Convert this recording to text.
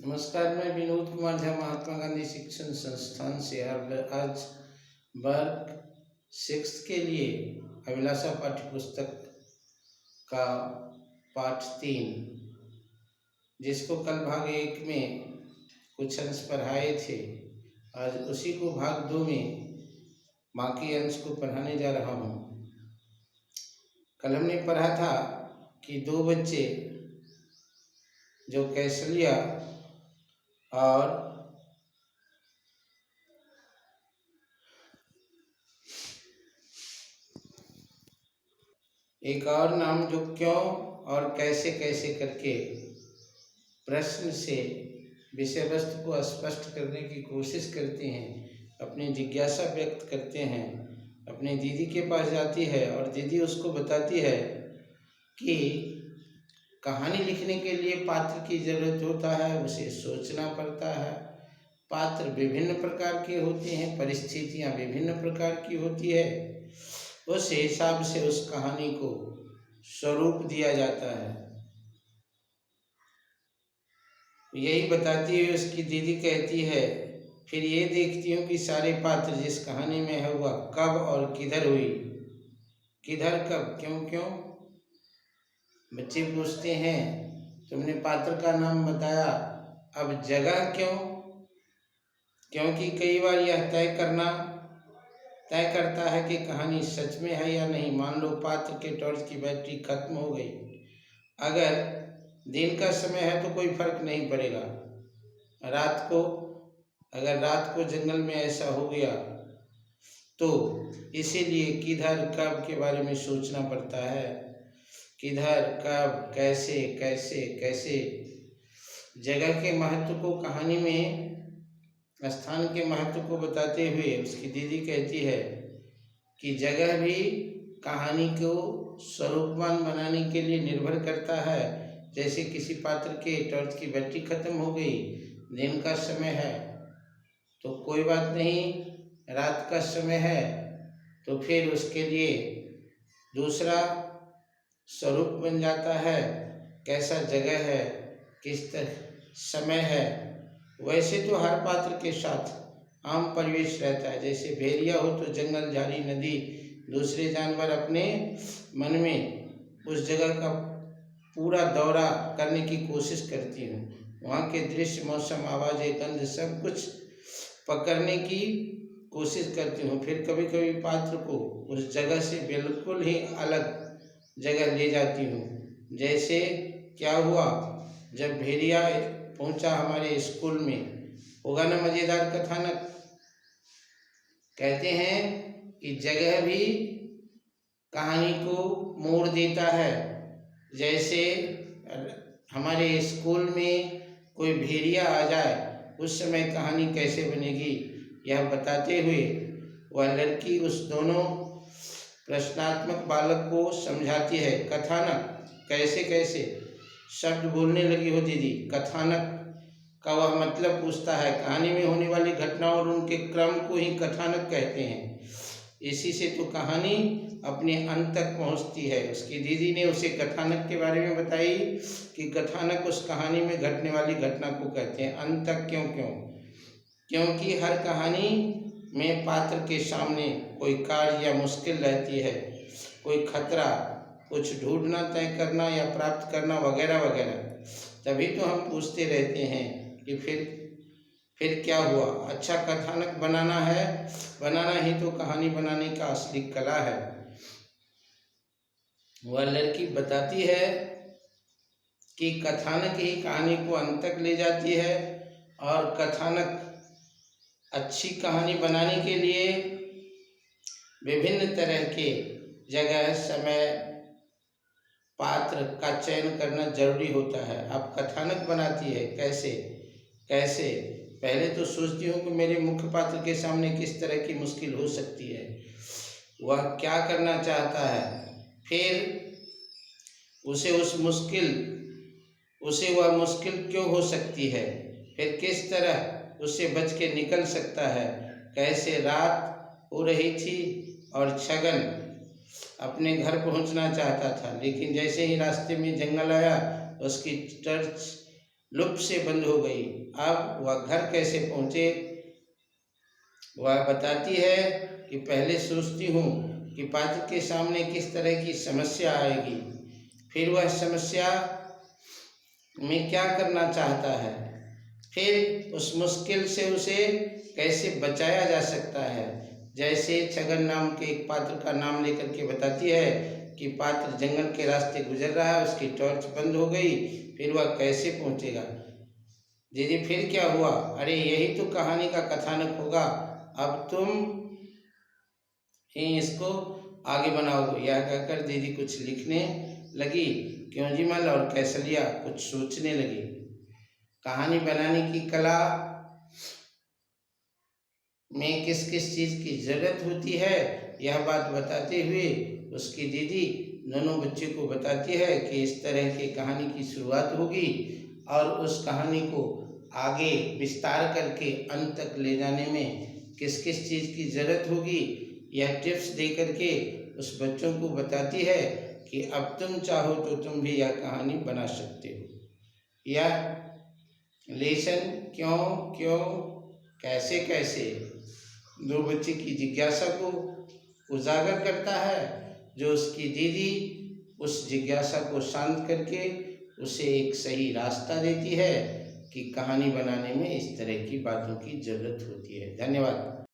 नमस्कार, मैं विनोद कुमार झा महात्मा गांधी शिक्षण संस्थान से आज वर्ग 6 के लिए अभिलाषा पाठ्य पुस्तक का पाठ 3, जिसको कल भाग 1 में कुछ अंश पढ़ाए थे, आज उसी को भाग 2 में बाकी अंश को पढ़ाने जा रहा हूँ। कल हमने पढ़ा था कि 2 बच्चे जो कैसलिया और एक और नाम जो क्यों और कैसे कैसे करके प्रश्न से विषय वस्तु को स्पष्ट करने की कोशिश करते हैं, अपनी जिज्ञासा व्यक्त करते हैं, अपनी दीदी के पास जाती है और दीदी उसको बताती है कि कहानी लिखने के लिए पात्र की जरूरत होता है, उसे सोचना पड़ता है। पात्र विभिन्न प्रकार के होते हैं, परिस्थितियां विभिन्न प्रकार की होती है, उस हिसाब से उस कहानी को स्वरूप दिया जाता है। यही बताती हुई उसकी दीदी कहती है, फिर ये देखती हूँ कि सारे पात्र जिस कहानी में है वह कब और किधर हुई, किधर कब क्यों। बच्चे पूछते हैं, तुमने पात्र का नाम बताया, अब जगह क्यों? क्योंकि कई बार यह तय करता है कि कहानी सच में है या नहीं। मान लो पात्र के टॉर्च की बैटरी खत्म हो गई, अगर दिन का समय है तो कोई फर्क नहीं पड़ेगा, अगर रात को जंगल में ऐसा हो गया तो इसीलिए किधर कब के बारे में सोचना पड़ता है। किधर कब कैसे कैसे कैसे जगह के महत्व को, कहानी में स्थान के महत्व को बताते हुए उसकी दीदी कहती है कि जगह भी कहानी को स्वरूपवान बनाने के लिए निर्भर करता है। जैसे किसी पात्र के टॉर्च की बैटरी खत्म हो गई, दिन का समय है तो कोई बात नहीं, रात का समय है तो फिर उसके लिए दूसरा स्वरूप बन जाता है। कैसा जगह है, किस तरह समय है। वैसे तो हर पात्र के साथ आम परिवेश रहता है। जैसे भेड़िया हो तो जंगल, झाड़ी, नदी, दूसरे जानवर अपने मन में उस जगह का पूरा दौरा करने की कोशिश करती हूँ, वहाँ के दृश्य, मौसम, आवाज़ें, गंध सब कुछ पकड़ने की कोशिश करती हूँ। फिर कभी कभी पात्र को उस जगह से बिल्कुल ही अलग जगह ले जाती हूँ। जैसे क्या हुआ, जब भेड़िया पहुँचा हमारे स्कूल में, होगा ना मज़ेदार कथानक। कहते हैं कि जगह भी कहानी को मोड़ देता है। जैसे हमारे स्कूल में कोई भेड़िया आ जाए, उस समय कहानी कैसे बनेगी, यह बताते हुए वह लड़की उस दोनों प्रश्नात्मक बालक को समझाती है। कथानक कैसे कैसे शब्द बोलने लगी हो दीदी। कथानक का वह मतलब पूछता है। कहानी में होने वाली घटनाओं और उनके क्रम को ही कथानक कहते हैं। इसी से तो कहानी अपने अंत तक पहुंचती है। उसकी दीदी ने उसे कथानक के बारे में बताई कि कथानक उस कहानी में घटने वाली घटना को कहते हैं। अंत तक क्यों? क्योंकि हर कहानी में पात्र के सामने कोई कार्य या मुश्किल रहती है, कोई खतरा, कुछ ढूंढना, तय करना या प्राप्त करना वगैरह वगैरह। तभी तो हम पूछते रहते हैं कि फिर क्या हुआ। अच्छा कथानक बनाना ही तो कहानी बनाने का असली कला है। वह लड़की बताती है कि कथानक ही कहानी को अंत तक ले जाती है, और कथानक अच्छी कहानी बनाने के लिए विभिन्न तरह के जगह, समय, पात्र का चयन करना जरूरी होता है। अब कथानक बनाती है कैसे पहले तो सोचती हूँ कि मेरे मुख्य पात्र के सामने किस तरह की मुश्किल हो सकती है, वह क्या करना चाहता है, फिर उसे वह मुश्किल क्यों हो सकती है, फिर किस तरह उससे बच के निकल सकता है। कैसे रात हो रही थी और छगन अपने घर पहुंचना चाहता था, लेकिन जैसे ही रास्ते में जंगल आया उसकी टॉर्च लुप्त से बंद हो गई। अब वह घर कैसे पहुँचे? वह बताती है कि पहले सोचती हूँ कि पात्र के सामने किस तरह की समस्या आएगी, फिर वह समस्या में क्या करना चाहता है, फिर उस मुश्किल से उसे कैसे बचाया जा सकता है। जैसे छगन नाम के एक पात्र का नाम लेकर के बताती है कि पात्र जंगल के रास्ते गुजर रहा है, उसकी टॉर्च बंद हो गई, फिर वह कैसे पहुंचेगा। दीदी फिर क्या हुआ? अरे यही तो कहानी का कथानक होगा, अब तुम ही इसको आगे बनाओगे। यह कहकर दीदी कुछ लिखने लगी। क्योंजीमल और कैसलिया कुछ सोचने लगी। कहानी बनाने की कला में किस किस चीज़ की जरूरत होती है, यह बात बताते हुए उसकी दीदी दोनों बच्चे को बताती है कि इस तरह की कहानी की शुरुआत होगी और उस कहानी को आगे विस्तार करके अंत तक ले जाने में किस किस चीज़ की जरूरत होगी, यह टिप्स दे करके उस बच्चों को बताती है कि अब तुम चाहो तो तुम भी यह कहानी बना सकते हो। यह लेसन क्यों क्यों कैसे कैसे दो बच्चे की जिज्ञासा को उजागर करता है, जो उसकी दीदी उस जिज्ञासा को शांत करके उसे एक सही रास्ता देती है कि कहानी बनाने में इस तरह की बातों की जरूरत होती है। धन्यवाद।